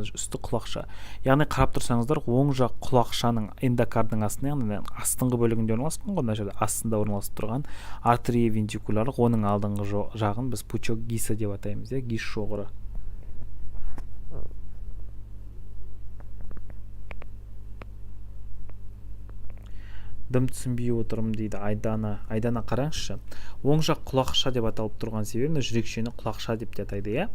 үсті құлақша. Яғни қарап тұрсаңыздар, оң жақ құлақшаның эндокардының астында, яғни астыңғы бөлігінде орналасқан ғой, мына жерде астында орналасып тұрған артриовентикулярлық, оның алдыңғы жағын біз пучок гиса деп атаймыз, гиш шоғыры. Дым түсінбей отырмын дейді Айдана. Айдана қараңызшы. Оң жақ құлақша деп аталып тұрған себебі жүрекшені құлақша деп те атайды,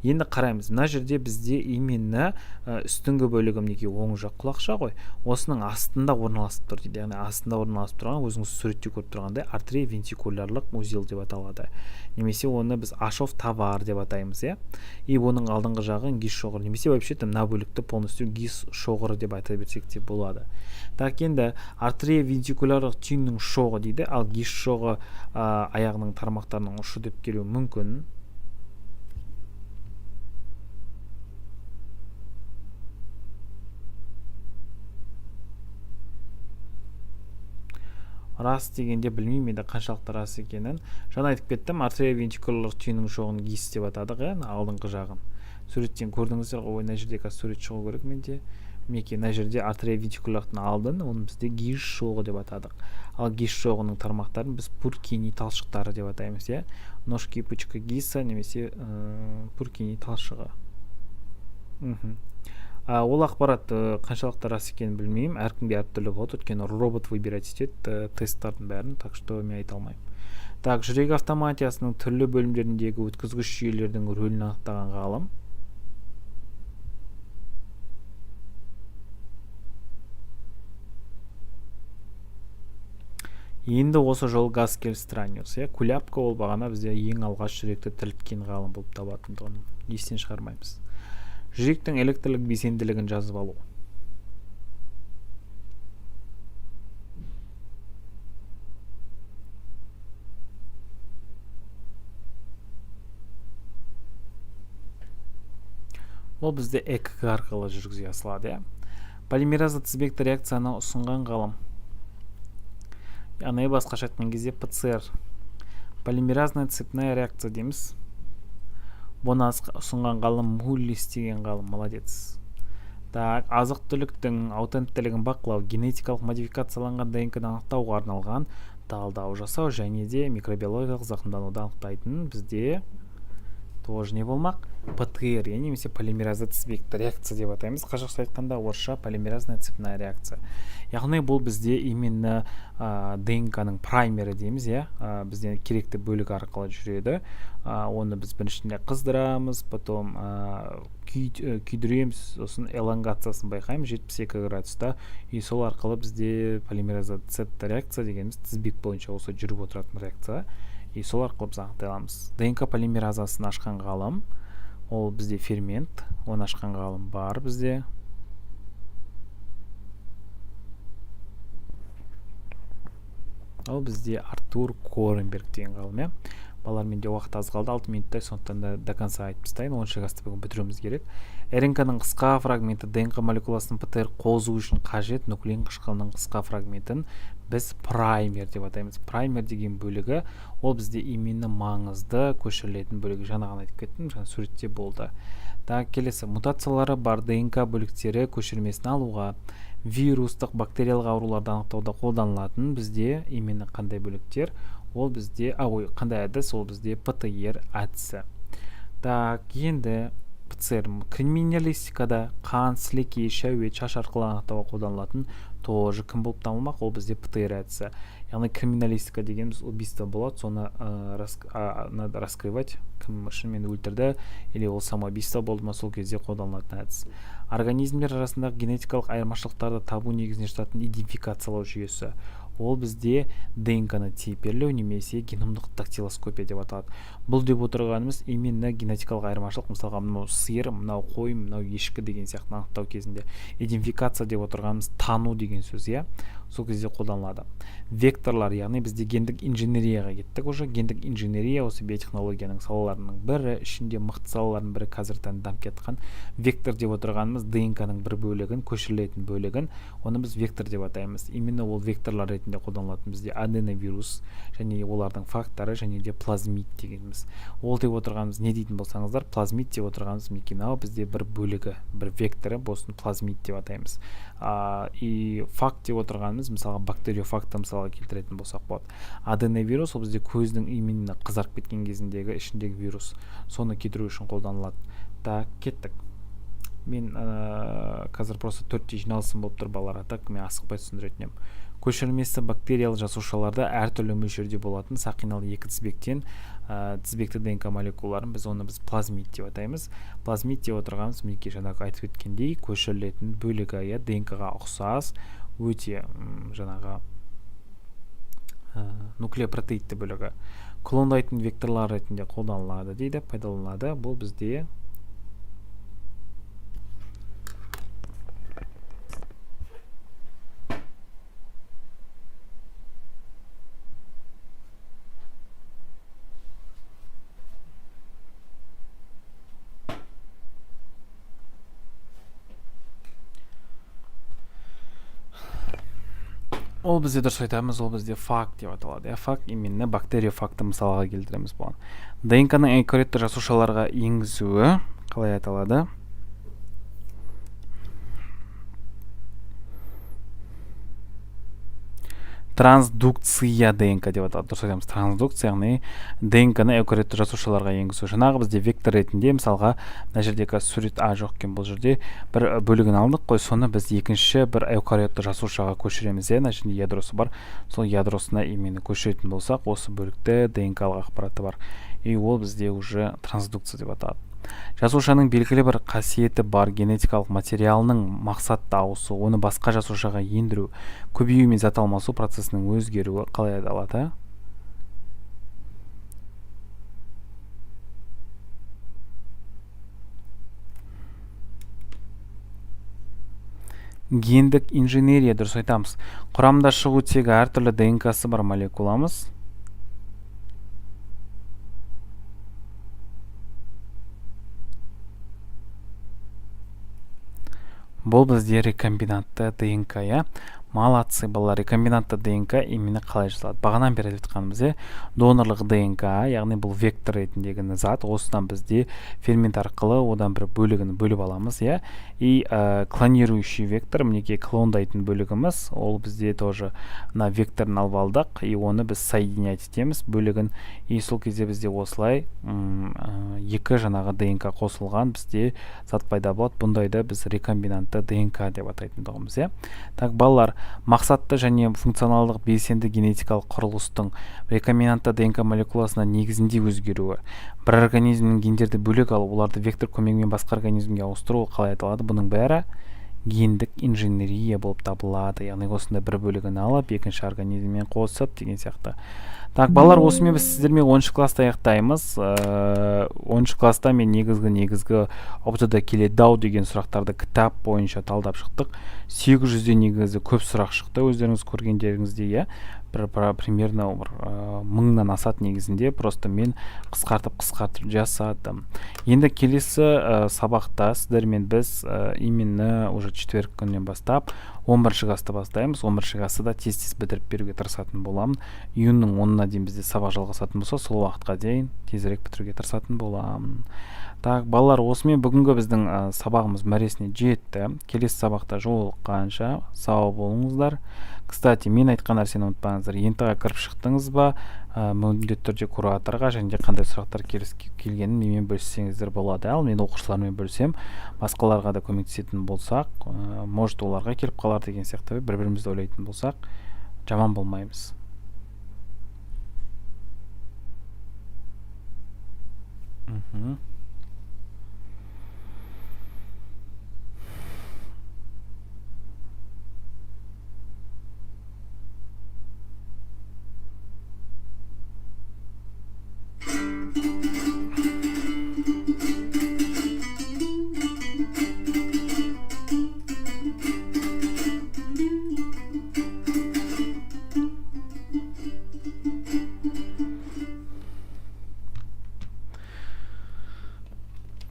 Енді қараймыз. Мына жерде бізде именно үстіңгі бөлігі мінекей оң жақ құлақша ғой. Осының астында орналасып тұр дейді. Яғни астында орналасып тұрған, өзіңіз суретте көріп тұрғандай артриовентикулярлық узел деп аталады. Немесе оны біз Ашов тавар деп атаймыз, И оның алдыңғы жағын гиш шоғыры, немесе вообще мына бөлікті полностью гиш шоғыры деп айта берсек те болады. Так, енді артриовентикулярлық түйіннің шоғы дейді, ал гиш шоғы аяғының тармақтарының ұшы деп келуі мүмкін. Рас дегенде білмеймін еді қаншалықты рас екенін. Жаңа айтып кеттім, артриовентикулярлық түйіннің шоғын гис деп атадық, алдыңғы жағын. Суреттен көрдіңіздер ғой, мына жерде сурет шығу керек менде. Мінекей мына жерде артриовентикулярлықтың алдын, оны бізде гиш шоғы деп атадық. Ал гиш шоғының тармақтарын біз Пуркини талшықтары деп атаймыз, Ножки пучка гиса немесе Пуркини талшығы. Ол ақпарат қаншалықты рас екенін білмеймін, әркімге әртүрлі болады, өйткені робот выбирать етеді тесттардың бәрін, так что мен айта алмаймын. Так, жүрек автоматиясының түрлі бөлімдеріндегі өткізгіш жүйелердің рөлін анықтаған ғалым. Енді осы жол Гаскель Страниус, Куляпка ол бағана бізде ең алғаш жүректі тірілткен ғалым болып табылатындығын естен шығармаймыз. Жүректің электрлік белсенділігін жазып алу. Ол бізде ЭКГ арқылы жүргізе асылады, Полимеразды тізбекті реакцияны ұсынған ғалым. Яғни басқаша айтқан кезде ПЦР. Полимеразная цепная реакция дейміз. Бұны ұсынған ғалым Муллис деген ғалым, молодец. Так, азық түліктің аутенттілігін бақылау, генетикалық модификацияланған ДНК-ді анықтауға арналған талдау жасау және де микробиологиялық зақымдануды анықтайтын бізде тоже не болмақ? ПТР, немесе полимеразды тізбекті реакция деп атаймыз. Қазақша айтқанда орысша полимеразная цепная реакция. Яғни бұл бізде именно ДНК-ның праймері дейміз, бізде керекті бөлік арқылы жүреді. Оны біз біріншінде қыздырамыз, потом күйдіреміз, сосын элонгациясын байқаймыз 72 градуста, и сол арқылы бізде полимеразды цепті реакция дегеніміз тізбек бойынша осы жүріп отыратын реакция. И сол арқылы біз анықтай аламыз. ДНК полимеразасын ашқан ғалым, ол бізде фермент, оны ашқан ғалым бар бізде. Ол бізде Артур Коренберг деген ғалым. Балар, менде уақыт аз қалды, 6 минуттай, сондықтан да до конца айтып тастайын, 10 асты бүгін бітіруіміз керек. РНК-ның қысқа фрагменті ДНК молекуласының ПТР қозу үшін қажет нуклеин қышқылының қысқа фрагментін біз праймер деп атаймыз. Праймер деген бөлігі ол бізде именно маңызды көшірілетін бөлігі. Жаңа ғана айтып кеттім, жаңа суретте болды. Келесі, мутациялары бар ДНК бөліктері көшірмесін алуға, вирустық, бактериялық ауруларды анықтауда қолданылатын бізде именно қандай бөліктер? Ол бізде, қандай әдіс? Ол бізде ПТР әдісі. Енді ПЦР криминалистикада қан, сілекей, шәует, шаш арқылы анықтауға қолданылатын тоже кім болып табылмақ? Ол бізде ПТР әдісі. Яғни криминалистика дегеніміз убийство болады, соны надо раскрывать, кім шынымен өлтірді, или ол самоубийство болды ма, сол кезде қолданылатын әдіс. Организмдер арасындағы генетикалық айырмашылықтарды табу негізінде жататын идентификациялау жүйесі. Ол бізде ДНК-ны типерлеу немесе геномдық дактилоскопия деп аталады. Бұл деп отырғанымыз именно генетикалық айырмашылық, мысалға мынау сиыр, мынау қой, мынау ешкі деген сияқты анықтау кезінде. Идентификация деп отырғанымыз тану деген сөз, сол кезде қолданылады. Векторлар, яғни бізде гендік инженерияға кеттік уже. Гендік инженерия осы биотехнологияның салаларының бірі, ішінде мықты салалардың бірі қазірден дамып кеткен. Вектор деп отырғанымыз ДНК-ның бір бөлігін, көшірілетін бөлігін, оны біз вектор деп атаймыз. Именно ол векторлар ретінде қолданылатын бізде аденовирус және олардың факторы және де плазмид дегеніміз. Ол деп отырғанымыз не дейтін болсаңыздар, плазмид деп отырғанымыз мекенау бізде бір бөлігі, бір векторы болсын плазмид деп атаймыз. И факт деп отырғанымыз мысалға бактериофакты мысалға келтіретін болсақ болады. Аденовирус ол бізде көздің именно қызарып кеткен кезіндегі ішіндегі вирус. Соны кетіру үшін қолданылады. Кеттік. Мен қазір просто 4-те жиналысым болып тұр балалар, мен асықпай түсіндіретін едім. Көшірмесі бактериялы жасушаларда әртүрлі мөлшерде болатын сақиналы екі тізбектен тізбекті ДНК молекулаларын біз плазмид деп атаймыз. Плазмид деп отырғанымыз мінекей жаңағы айтып өткендей көшірілетін бөлігі ДНК-ға ұқсас, өте жаңағы нуклеопротеидті бөлігі. Клондайтын векторлар ретінде қолданылады дейді, пайдаланылады. Бұл бізде ол бізде дұрыс айтамыз, ол бізде факт деп аталады. Факт именно бактериофакты мысалға келтіреміз бұған. ДНК-ның эукариотты жасушаларға енгізуі қалай аталады? Трансдукция ДНК деп аталады. Дұрыс айтамыз, трансдукция, яғни ДНК-ны эукариотты жасушаларға енгізу. Жаңағы бізде вектор ретінде мысалға мына жердегі сурет жоқ екен, бұл жерде бір бөлігін алдық қой, соны біз екінші бір эукариотты жасушаға көшіреміз, мына жерде ядросы бар. Сол ядросына именно көшіретін болсақ, осы бөлікте ДНК-алық ақпараты бар. И ол бізде уже трансдукция деп аталады. Жасушаның белгілі бір қасиеті бар генетикалық материалының мақсатты ауысу, оны басқа жасушаға ендіру, көбею мен зат алмасу процесінің өзгеруі қалай аталады? Гендік инженерия, дұрыс айтамыз. Құрамында шығу тегі әртүрлі ДНК-сы бар молекуламыз. Бұл бізде рекомбинантты ДНК. Молодцы, балалар. Рекомбинантты ДНК именно қалай жасалады? Бағанан бері айтып жатқанымыз, донорлық ДНК, яғни бұл вектор ретіндегі зат, осыдан бізде фермент арқылы одан бір бөлігін бөліп аламыз, и клонирующий вектор, мінекей клондайтын бөлігіміз, ол бізде тоже на векторын алып алдық, и оны біз соединять етеміз бөлігін, и сол кезде бізде осылай екі жаңағы ДНК қосылған бізде зат пайда болады. Бұндайда біз рекомбинантты ДНК деп атайтындығымыз, Так, балалар, мақсатты және функционалдық белсенді генетикалық құрылыстың рекомбинантты ДНК молекуласына негізінде өзгеруі. Бір организмнің гендерді бөлек алып, оларды вектор көмегімен басқа организмге ауыстыру қалай айтылады? Бұның бәрі гендік инженерия болып табылады. Яғни осында бір бөлігін алып, екінші организммен қосып деген сияқты. Так, балалар, осымен біз сіздермен 10 класста аяқтаймыз. 10 класста мен негізгі ОБТ-да келеді-ау деген сұрақтарды кітап бойынша талдап шықтық. 800-де негізі көп сұрақ шықты, өздеріңіз көргендеріңізде, примерно 1000-нан асат негізінде, просто мен қысқартып жасадым. Енді келесі сабақта сіздермен біз именно уже четверг күннен бастап 11 класты бастаймыз. 11 класты да тез бітіріп беруге тырысатын боламын. Июньнің 10-на дейін бізде сабақ жалғасатын болса, сол уақытқа дейін тезірек бітіруге тырысатын боламын. Так, балалар, осымен бүгінгі біздің сабағымыз мәресіне жетті. Келесі сабақта жолыққанша сау болыңыздар. Кстати, мен айтқан нәрсені ұмытпаңыздар. Ентіға кіріп шықтыңыз ба, міндетті түрде кураторға және қандай сұрақтар келгенін менімен бөліссеңіздер болады. Ал мен оқушылармен бөлсем, басқаларға да көмектесетін болсақ, может оларға келіп қалар деген сияқты бір-бірімізді ойлайтын болсақ, жаман болмаймыз.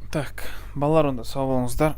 Так, балалар, онда сау болыңыздар.